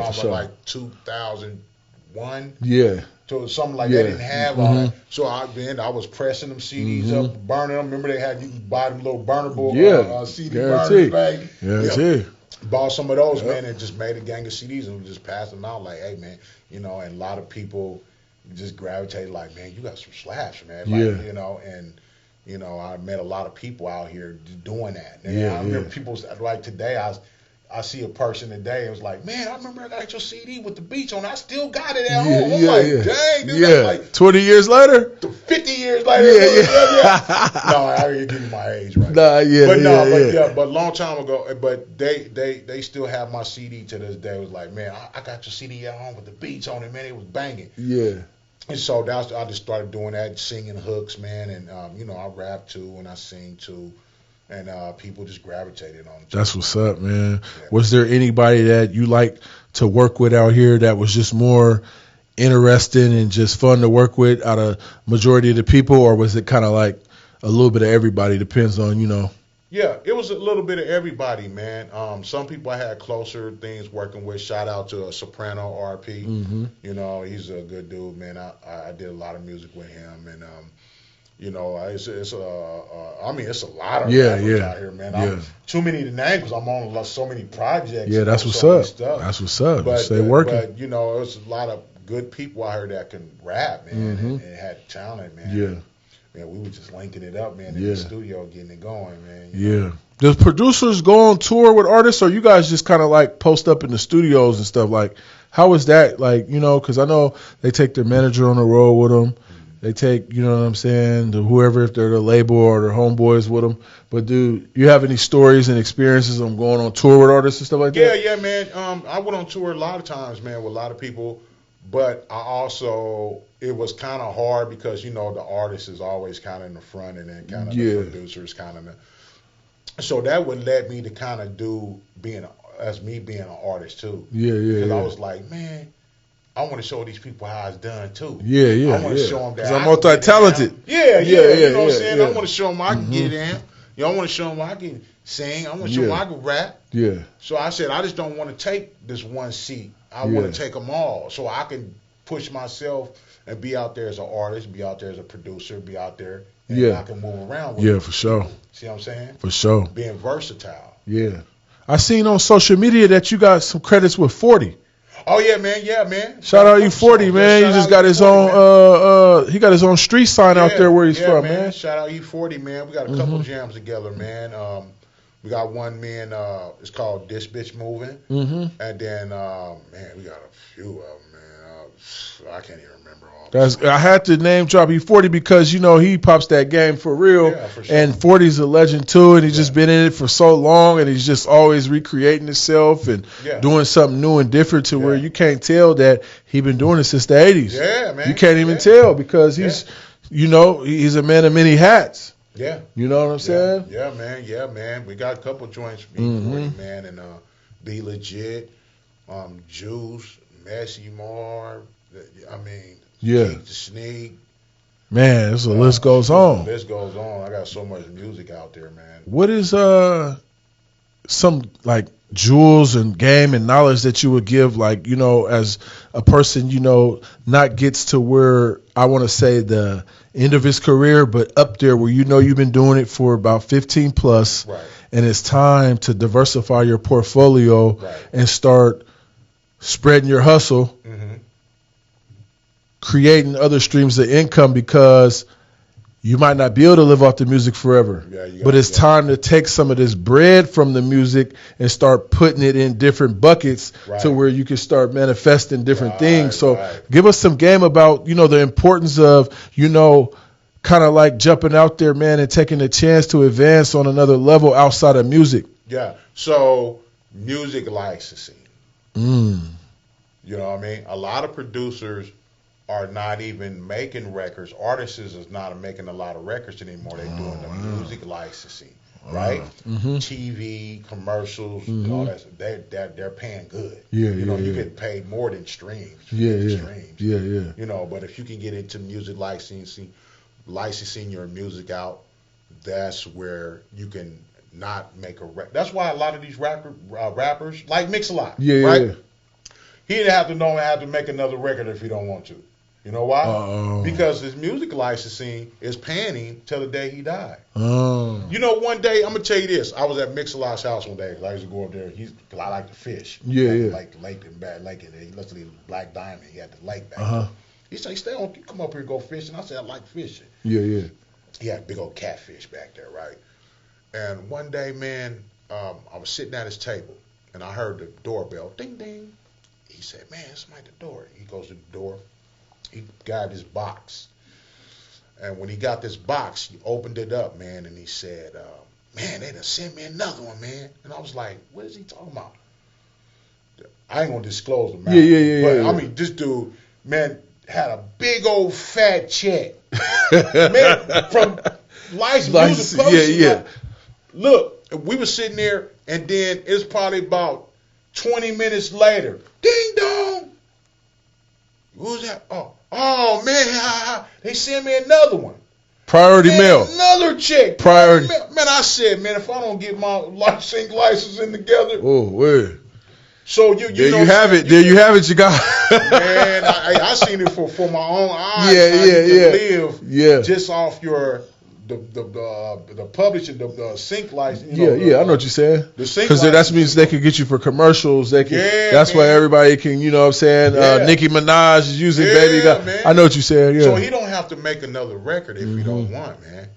For sure. Like 2001. Yeah. So something like that, didn't have all that. So I was pressing them CDs up, burning them. Remember you could buy them little burnable CD burners, baby. Guaranteed. Bought some of those, man, and just made a gang of CDs and just passed them out like, hey, man, you know, and a lot of people just gravitated like, man, you got some slaps, man. Like, you know, and, you know, I met a lot of people out here doing that. And I remember people, like today, I see a person today, it was like, man, I remember I got your CD with the beats on. I still got it at home. I'm like, dang, dude. Like 20 years later? 50 years later. No, I didn't give you my age right now. But long time ago, but they still have my CD to this day. It was like, man, I got your CD at home with the beats on it, man. It was banging. Yeah. And so I just started doing that, singing hooks, man. And, you know, I rap too and I sing too. And people just gravitated on it. That's what's up, man. Yeah. Was there anybody that you like to work with out here that was just more interesting and just fun to work with out of majority of the people, or was it kind of like a little bit of everybody? Depends on, you know. Yeah, it was a little bit of everybody, man. Some people I had closer things working with. Shout out to Soprano RP. You know, he's a good dude, man. I did a lot of music with him, and you know, it's a lot of rappers out here, man. Too many to name because I'm on so many projects. Yeah, that's what's up. That's what's up. But, stay working. But, you know, there's a lot of good people out here that can rap, man, and had talent, man. Yeah. Man, we were just linking it up, man, in the studio, getting it going, man. You know? Does producers go on tour with artists, or you guys just kind of like post up in the studios and stuff? Like, how is that? Like, you know, because I know they take their manager on the road with them. They take, you know what I'm saying, whoever, if they're the label or their homeboys with them. But do you have any stories and experiences on going on tour with artists and stuff like that? Yeah, man. I went on tour a lot of times, man, with a lot of people. But I also, it was kind of hard because, you know, the artist is always kind of in the front and then kind of the producer's kind of so that would let me to kind of do being an artist too. Because I was like, man, I want to show these people how it's done too. I want to show them that. Because I'm multi-talented. You know what I'm saying? I want to show them I can get in. You know, I want to show them I can sing. I want to show them I can rap. So I said, I just don't want to take this one seat. I want to take them all so I can push myself and be out there as an artist, be out there as a producer, be out there and I can move around with Yeah, it. for sure. See what I'm saying? For sure. Being versatile. Yeah. I seen on social media that you got some credits with 40. Oh yeah, man. Shout out E40, man. He just got his own he got his own street sign out there where he's from, man. Shout out E40, man. We got a couple jams together, man. We got one, man, it's called This Bitch Moving. And then man, we got a few of them, man. I can't even remember all. I had to name drop E40 because he pops that game for real. Yeah, for sure. And 40's a legend too, and he's just been in it for so long, and he's just always recreating himself and doing something new and different to where you can't tell that he been doing it since the 80s. Yeah, man. You can't even tell because he's he's a man of many hats. Yeah. You know what I'm saying? Yeah, man. We got a couple joints from E40, man, and Be Legit, Juice, Messy Mar, I mean, the Sneak. Man, the list goes on. The list goes on. I got so much music out there, man. What is some like jewels and game and knowledge that you would give, like, as a person, not gets to where I want to say the end of his career, but up there where you've been doing it for about 15 plus, and it's time to diversify your portfolio and start spreading your hustle, creating other streams of income, because you might not be able to live off the music forever. But it's time to take some of this bread from the music and start putting it in different buckets to where you can start manifesting different things. So give us some game about, the importance of, kind of like jumping out there, man, and taking a chance to advance on another level outside of music. Yeah. So music licensing. You know what I mean? A lot of producers are not even making records. Artists is not making a lot of records anymore. They're doing the music licensing, right? TV, commercials, all that. They're paying good. You get paid more than streams. But if you can get into music licensing your music out, that's where you can not make a record. That's why a lot of these rappers like Mix-a-Lot, right? He didn't have to know how to make another record if he don't want to. You know why? Because his music licensing is paying him till the day he died. One day, I'm going to tell you this. I was at Mix-a-Lot's house one day. I used to go up there. Cause I like to fish. Like the lake in Bad Lake. He literally Black Diamond. He had the lake back there. He said, come up here and go fishing. I said, I like fishing. He had a big old catfish back there, right? And one day, man, I was sitting at his table, and I heard the doorbell, ding, ding. He said, man, somebody at the door. He goes to the door. He got his box. And when he got this box, he opened it up, man, and he said, man, they done sent me another one, man. And I was like, what is he talking about? I ain't going to disclose the amount. But, I mean, this dude, man, had a big old fat check. Man, from License Music Publishing. Like, look, we were sitting there, and then it's probably about 20 minutes later. Ding dong. Who's that? Oh man, they sent me another one. Priority mail. Another check. Priority. Man, I said, man, if I don't get my licensing together. Oh, word. So you have it. There you have it. You got. Man, I seen it for my own eyes. Live just off your the publisher, the sync license. I know what you're saying. Because that means they can get you for commercials. They can. That's why everybody can. You know what I'm saying? Nicki Minaj is using Baby. I know what you're saying. So he don't have to make another record if he don't want, man.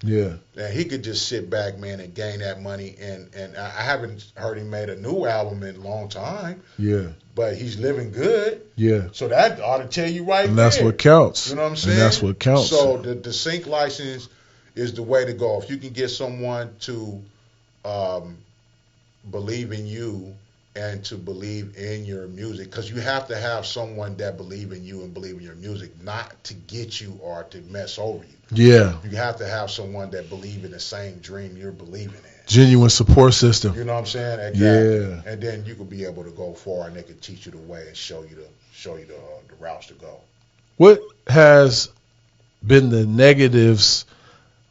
And he could just sit back, man, and gain that money. And I haven't heard him made a new album in a long time. But he's living good. So that ought to tell you right there. And that's what counts. You know what I'm saying? And that's what counts. So the sync license is the way to go. If you can get someone to believe in you and to believe in your music, because you have to have someone that believe in you and believe in your music, not to get you or to mess over you. You have to have someone that believe in the same dream you're believing in. Genuine support system. You know what I'm saying? Exactly. And then you could be able to go far, and they could teach you the way and show you the routes to go. What has been the negatives,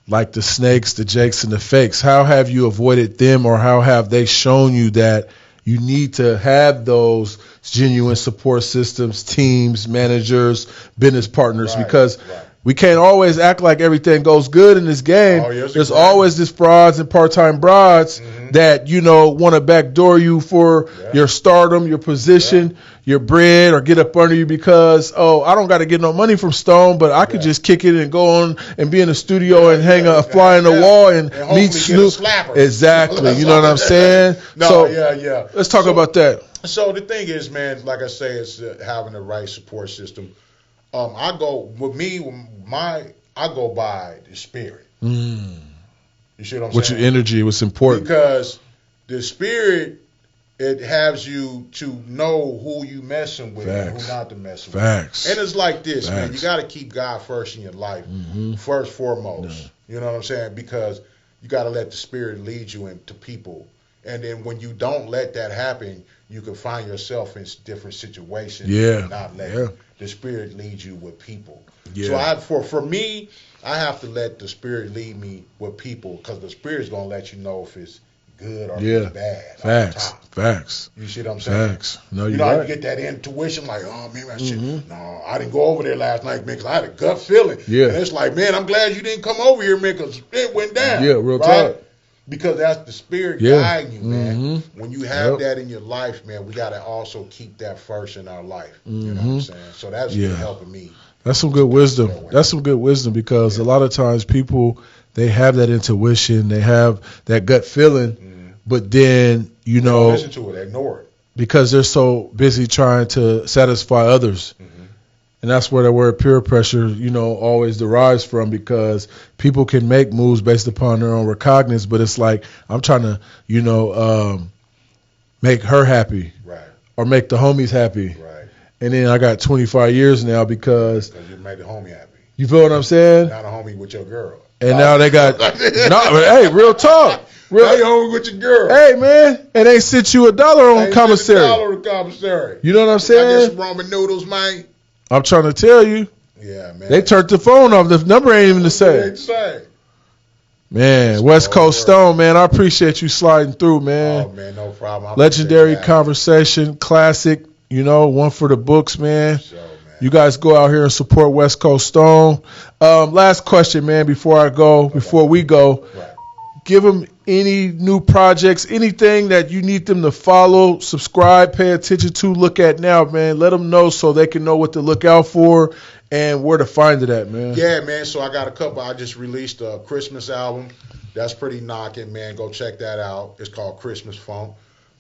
like the snakes, the jakes, and the fakes? How have you avoided them, or how have they shown you that you need to have those genuine support systems, teams, managers, business partners? Because We can't always act like everything goes good in this game. Oh, yes, There's exactly. always these frauds and part-time broads that, you know, want to backdoor you for your stardom, your position, your bread, or get up under you because, oh, I don't got to get no money from Stone, but I could just kick it and go on and be in the studio and hang a fly on the wall and meet Snoop. Exactly. You know what I'm saying? No, so, let's talk about that. So the thing is, man, like I say, it's having the right support system. I go by the spirit. You see what I'm With saying? your energy, what's important. Because the spirit, it has you to know who you messing with and who not to mess with. Facts. And it's like this, man. You got to keep God first in your life, first foremost. You know what I'm saying? Because you got to let the spirit lead you into people. And then when you don't let that happen, you can find yourself in different situations. And not let the spirit lead you with people. So for me, I have to let the spirit lead me with people because the spirit's going to let you know if it's good or if it's bad. Facts. You see what I'm saying? Facts. No, you know, I get that intuition like, oh, man, that shit. No, I didn't go over there last night, man, because I had a gut feeling. And it's like, man, I'm glad you didn't come over here, man, because it went down. Real talk. Because that's the spirit guiding you, man. When you have that in your life, man, we got to also keep that first in our life. You know what I'm saying? So that's been helping me. That's some good wisdom. That's some good wisdom because a lot of times people, they have that intuition, they have that gut feeling, but then, you know, don't listen to it, ignore it. Because they're so busy trying to satisfy others. And that's where the word peer pressure, you know, always derives from because people can make moves based upon their own recognizance, but it's like I'm trying to, you know, make her happy or make the homies happy. And then I got 25 years now because you made the homie happy. You feel what I'm saying? Not a homie with your girl. And now they got, hey, real talk. Now you homie with your girl. Hey, man, and they sent you $1 on commissary. $1 on commissary. You know what I'm saying? I get some ramen noodles, man. I'm trying to tell you. Yeah, man. They turned the phone off. The number ain't even the same. Man, West Coast Stone, man, I appreciate you sliding through, man. Oh, man, no problem. Legendary conversation, classic, you know, one for the books, man. Sure, man. You guys go out here and support West Coast Stone. Last question, man, before we go. Right. Give them any new projects, anything that you need them to follow, subscribe, pay attention to, look at now, man. Let them know so they can know what to look out for and where to find it at, man. Yeah, man. So I got a couple. I just released a Christmas album. That's pretty knocking, man. Go check that out. It's called Christmas Funk.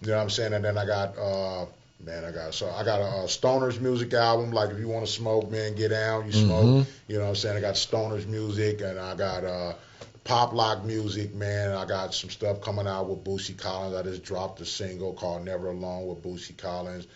You know what I'm saying? And then I got a Stoners music album. Like if you want to smoke, man, get down. You smoke. You know what I'm saying? I got Stoners music and I got pop lock music, man. I got some stuff coming out with Boosie Collins. I just dropped a single called Never Alone with Boosie Collins.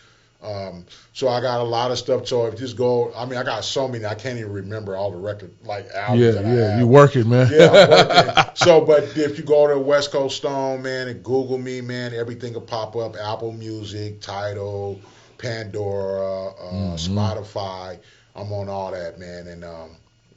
So I got a lot of stuff. So if you just go, I mean, I got so many, I can't even remember all the record albums that I have. You working, man. Yeah, I'm working. So, but if you go to West Coast Stone, man, and Google me, man, everything will pop up. Apple Music, Tidal, Pandora, Spotify. I'm on all that, man, and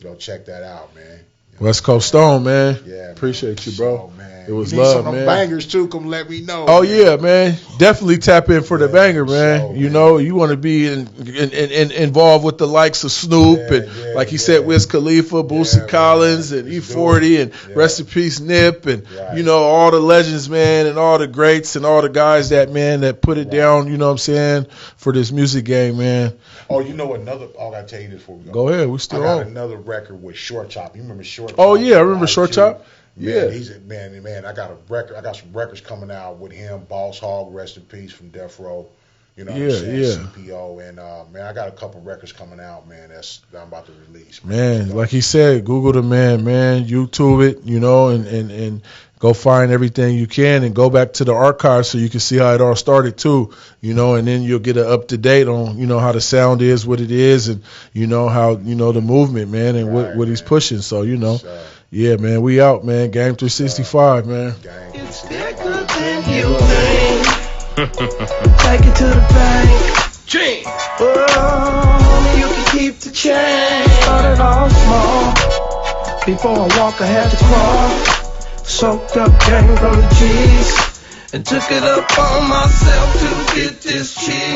go check that out, man. West Coast Stone, man. Yeah, appreciate you, bro. So, man. It was you need love, some man. Bangers too. Come let me know. Oh man. Yeah, man. Definitely tap in for the banger, man. You know, you want to be involved with the likes of Snoop and like he said, Wiz Khalifa, Boosie Collins, and E40, and rest in peace, Nip, and you know all the legends, man, and all the greats and all the guys that put it down. You know what I'm saying, for this music game, man. Oh, you know another. I gotta tell you this before we go. Go ahead. We still I got on. another record with Short Chop. You remember Short Chop? Oh yeah, I remember Short Chop. Yeah, he's a man. I got a record. I got some records coming out with him. Boss Hogg, rest in peace, from Death Row. You know what I'm saying? CPO, and man, I got a couple records coming out, man. That I'm about to release. Man, like he said, Google the man, YouTube it, you know, and go find everything you can and go back to the archives so you can see how it all started too, you know, and then you'll get an up to date on, you know, how the sound is, what it is, and you know how, you know, the movement, man, and what he's pushing. So, you know, yeah, man, we out, man. Game 365, man. It's bigger than you think. Take it to the bank. Oh, you can keep the change. Started off small. Before I walk, I had to crawl. Soaked up game from the G's and took it up on myself to get this cheese.